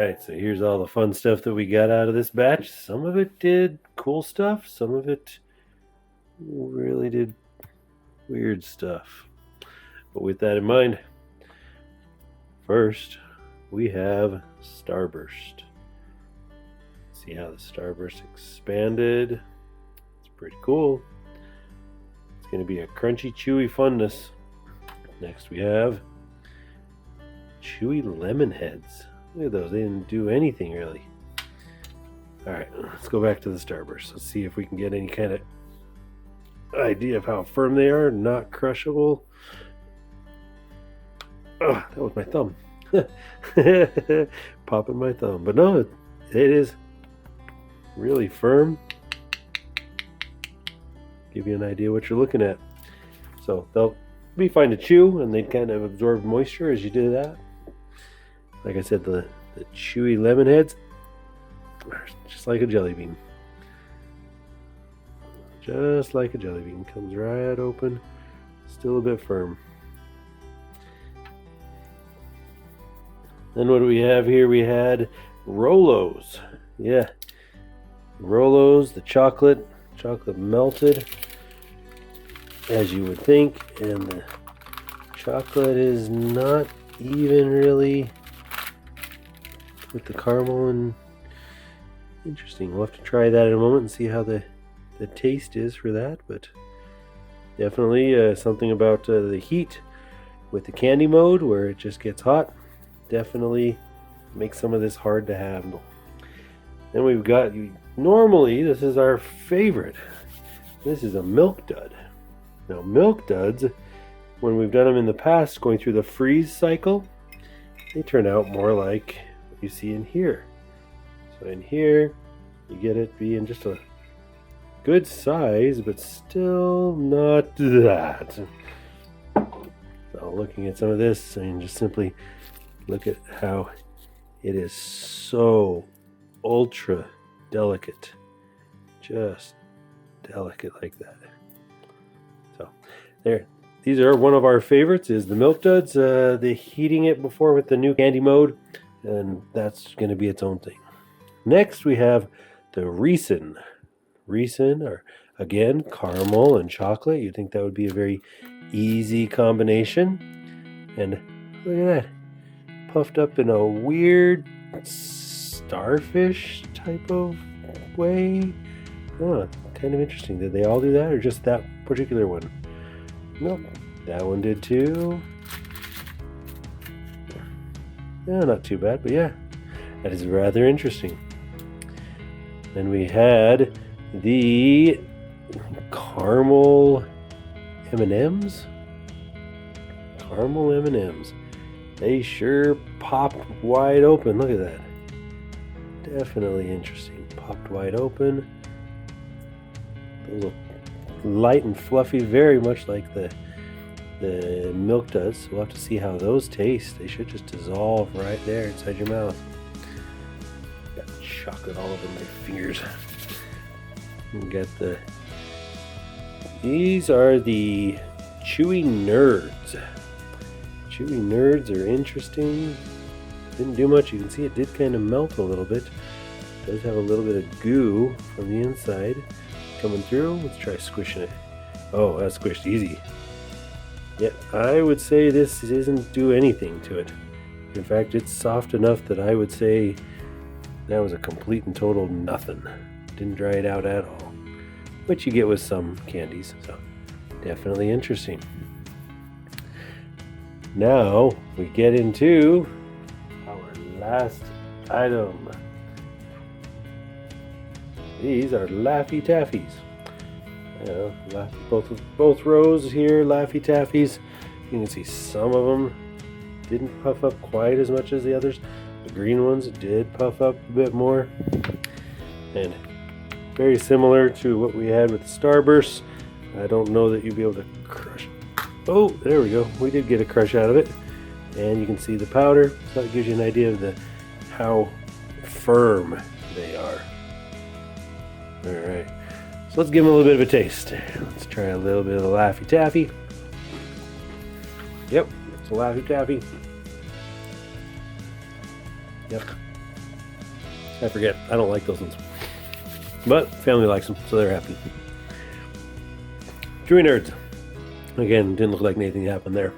Alright, so here's all the fun stuff that we got out of this batch. Some of it did cool stuff, some of it really did weird stuff. But with that in mind, first we have Starburst. See how the Starburst expanded? It's pretty cool. It's going to be a crunchy, chewy funness. Next we have Chewy lemon heads. Look at those, they didn't do anything really. Alright, let's go back to the Starburst. Let's see if we can get any kind of idea of how firm they are. Not crushable. Oh, that was my thumb. Popping my thumb. But no, it is really firm. Give you an idea what you're looking at. So they'll be fine to chew, and they kind of absorb moisture as you do that. Like I said, the chewy lemon heads are just like a jelly bean. Just like a jelly bean. Comes right open. Still a bit firm. Then what do we have here? We had Rolos. Yeah. Rolos, the chocolate melted, as you would think. And the chocolate is not even really with the caramel. And interesting. We'll have to try that in a moment and see how the taste is for that. But definitely something about the heat with the candy mode where it just gets hot. Definitely makes some of this hard to handle. Then we've got, normally this is our favorite. This is a milk dud. Now milk duds, when we've done them in the past going through the freeze cycle, they turn out more like what you see in here. So in here you get it being just a good size, but still not that. So looking at some of this, I mean, just simply look at how it is so ultra delicate. Just delicate like that. So there. These are one of our favorites, is the milk duds. The heating it before with the new candy mode, and that's going to be its own thing. Next we have the Riesen. Riesen are again caramel and chocolate. You'd think that would be a very easy combination. And look at that. Puffed up in a weird starfish type of way. Oh, kind of interesting. Did they all do that, or just that particular one? Nope, that one did too. Yeah, not too bad, but yeah, that is rather interesting. Then we had the caramel M&Ms. Caramel M&Ms. They sure popped wide open. Look at that. Definitely interesting. Popped wide open. Those look light and fluffy, very much like the milk does. We'll have to see how those taste. They should just dissolve right there inside your mouth. Got chocolate all over my fingers. We got these are the Chewy Nerds. Chewy Nerds are interesting. Didn't do much. You can see it did kind of melt a little bit. It does have a little bit of goo from the inside coming through. Let's try squishing it. Oh, that squished easy. Yeah, I would say this doesn't do anything to it. In fact, it's soft enough that I would say that was a complete and total nothing. Didn't dry it out at all, which you get with some candies. So definitely interesting. Now we get into our last item. These are Laffy Taffies. Both rows here, Laffy Taffies. You can see some of them didn't puff up quite as much as the others. The green ones did puff up a bit more. And very similar to what we had with the Starburst. I don't know that you'll be able to crush. Oh, there we go. We did get a crush out of it. And you can see the powder. So that gives you an idea of how firm they are. Alright. So let's give them a little bit of a taste. Let's try a little bit of the Laffy Taffy. Yep, it's a Laffy Taffy. Yep. I forget. I don't like those ones. But family likes them, so they're happy. Chewy Nerds. Again, didn't look like anything happened there.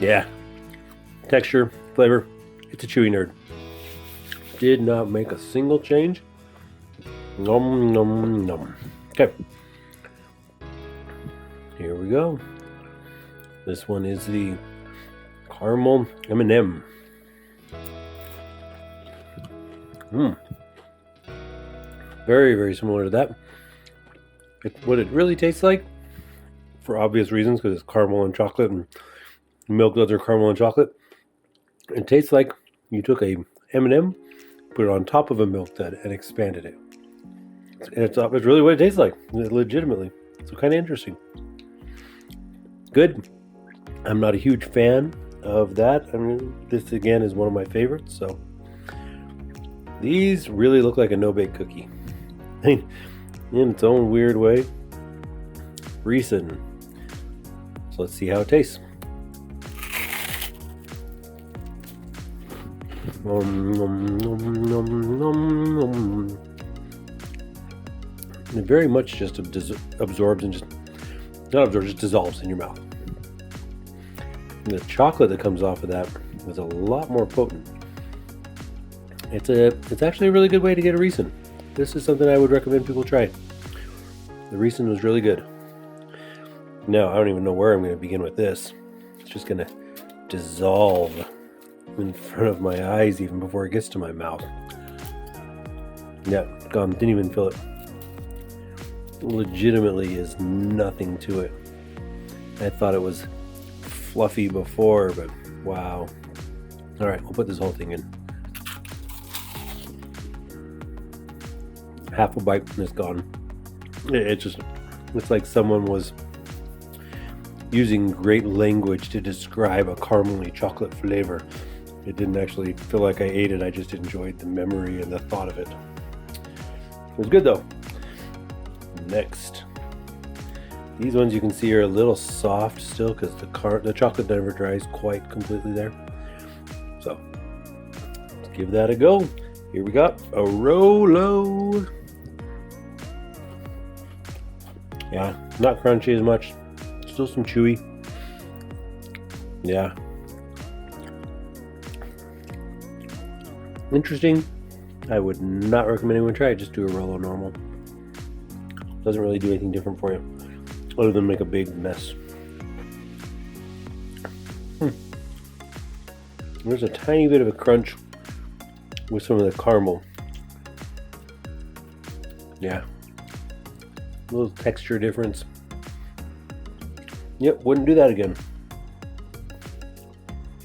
Yeah. Texture, flavor, it's a Chewy Nerd. Did not make a single change. Nom, nom, nom. Okay. Here we go. This one is the caramel M&M. Very, very similar to that. What it really tastes like, for obvious reasons, because it's caramel and chocolate, and milk duds are caramel and chocolate. It tastes like you took a M&M, put it on top of a milk dud, and expanded it. And it's really what it tastes like, legitimately. So kind of interesting. Good. I'm not a huge fan of that. I mean, this again is one of my favorites. So these really look like a no-bake cookie. In its own weird way. Riesen. So let's see how it tastes. It very much just absorbs and just dissolves in your mouth. And the chocolate that comes off of that is a lot more potent. It's actually a really good way to get a Riesen. This is something I would recommend people try. The Riesen was really good. Now, I don't even know where I'm going to begin with this. It's just going to dissolve in front of my eyes even before it gets to my mouth. Yeah, gone. Didn't even feel it. Legitimately is nothing to it. I thought it was fluffy before, but wow. All right, we'll put this whole thing in. Half a bite and it's gone. It's like someone was using great language to describe a caramely chocolate flavor. It didn't actually feel like I ate it. I just enjoyed the memory and the thought of it. It was good though. Next, these ones you can see are a little soft still because the chocolate never dries quite completely there. So let's give that a go. Here we got a Rolo. Yeah, not crunchy as much. Still some chewy. Yeah. Interesting. I would not recommend anyone try it. Just do a Rolo normal. Doesn't really do anything different for you, other than make a big mess. There's a tiny bit of a crunch with some of the caramel. Yeah. A little texture difference. Yep, wouldn't do that again.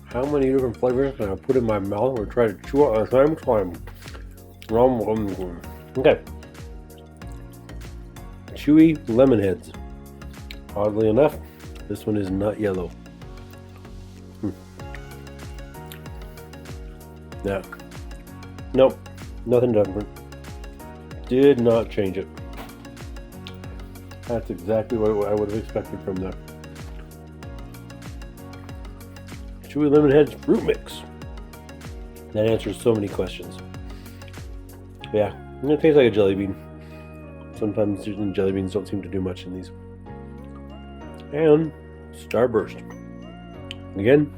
How many different flavors can I put in my mouth or try to chew at the same time? Okay. Chewy lemon heads. Oddly enough, this one is not yellow. Yeah. Nope. Nothing different. Did not change it. That's exactly what I would have expected from there. Chewy lemon heads fruit mix. That answers so many questions. Yeah, it tastes like a jelly bean. Sometimes jelly beans don't seem to do much in these. And Starburst. Again,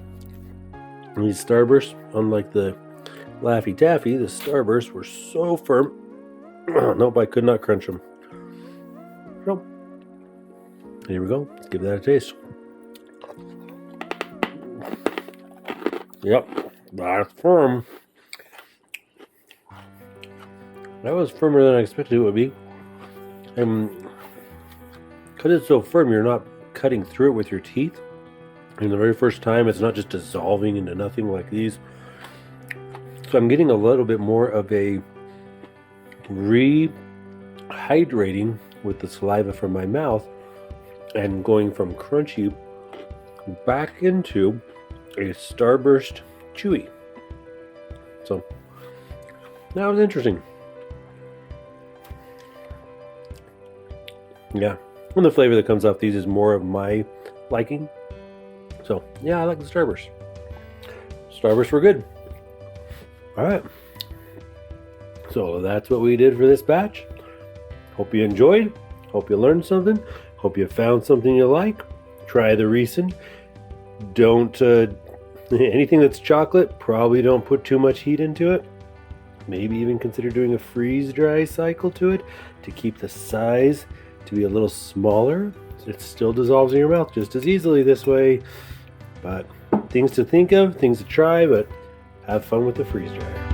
these Starbursts, unlike the Laffy Taffy, the Starbursts were so firm. Nope, I could not crunch them. So, here we go. Let's give that a taste. Yep, that's firm. That was firmer than I expected it would be. And because it's so firm, you're not cutting through it with your teeth. And the very first time, it's not just dissolving into nothing like these. So I'm getting a little bit more of a rehydrating with the saliva from my mouth and going from crunchy back into a Starburst chewy. So that was interesting. Yeah, and the flavor that comes off these is more of my liking. So yeah, I like the Starburst. Starburst were good. All right, So that's what we did for this batch. Hope you enjoyed. Hope you learned something. Hope you found something you like. Try the Riesen. Don't, anything that's chocolate, probably don't put too much heat into it. Maybe even consider doing a freeze dry cycle to it to keep the size to be a little smaller. It still dissolves in your mouth just as easily this way. But things to think of, things to try, but have fun with the freeze dryer.